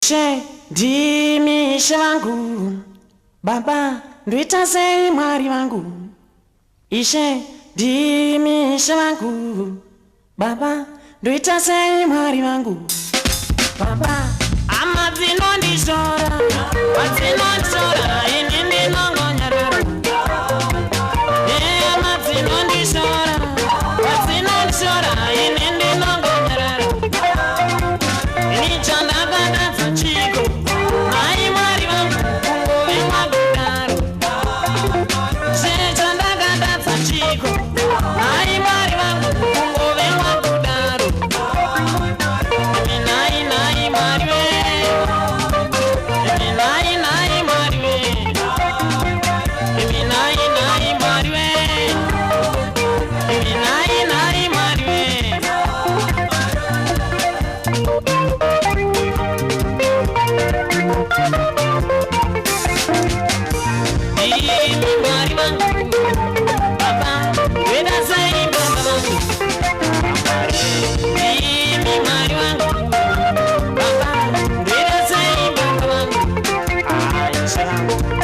Ishe ndimishe wangu, Baba ndoita sei Mwari wangu. Ishe ndimishe wangu, Baba ndoita sei Mwari wangu. Baba amadzinondishora, madzinondishora ini ndinongonyarara. Amadzinondishora, madzinondishora ini ndinongonyarara. Ini chandakadadza chiko, mai Mwari wangu kungove mwakudaro. Chandakadadza chiko, mai Mwari wangu kungove mwakudaro. Imi nai nai Mwari we, imi nai nai Mwari we, imi nai nai Mwari we, imi nai nai Mwari we. Imi Mwari wangu, Baba ndoita sei Baba wangu. Imi Mwari wangu, Baba ndoita sei Baba wangu.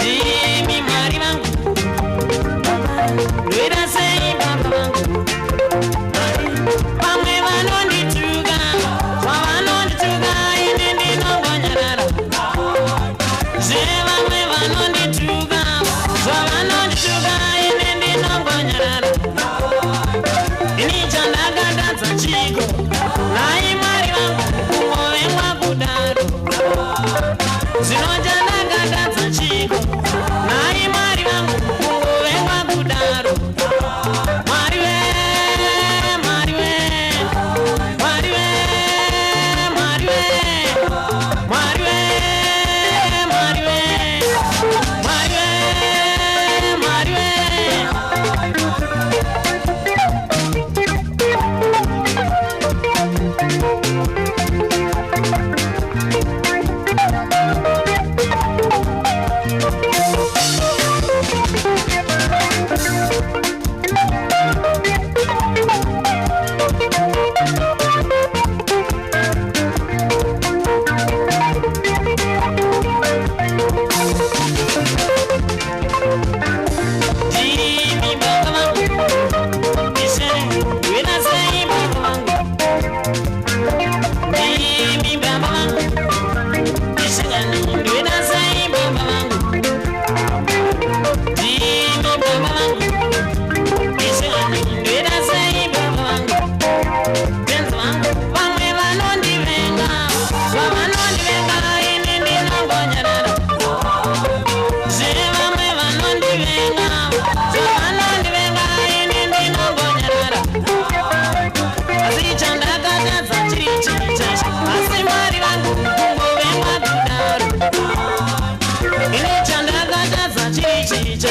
Imi Mwari wangu, Baba ndoita sei Baba wangu. Vamwe vanondituka, zvavanondituka ini ndinongonyarara. Vamwe vanondituka, zvavanondituka ini ndinongonyarara. Ini chandakadadza chiko, nai Mwari wangu kungove mwakudaro. Zvino chandakadadza chiko, nai Mwari wangu kungove mwakudaro. Mwari we, Mwari we, Mwari we, Mwari we, Mwari we, Mwari we, Mwari we, Mwari we. Imi Baba wangu, Ishe ndoita sei Baba wangu. Imi Baba wangu, Ishe ndoita sei Baba wangu. Imi Baba wangu, Ishe ndoita sei Baba wangu. Penzi wangu, vamwe vanondivenga, zvavanondivenga ini ndinongonyarara. Vamwe vanondivenga, zvavanondivenga ini ndinongonyarara. Asi chandakadadza chiri chaicho, asi Mwari wangu kungove mwakudaro. Ini chandakadadza chiri chaicho,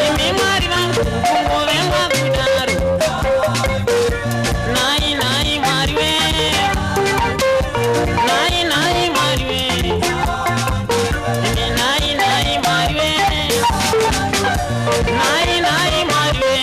imi Mwari wangu kungove mwakudaro. Nai nai Mwari we, nai nai Mwari we, imi nai nai Mwari we, nai nai Mwari we.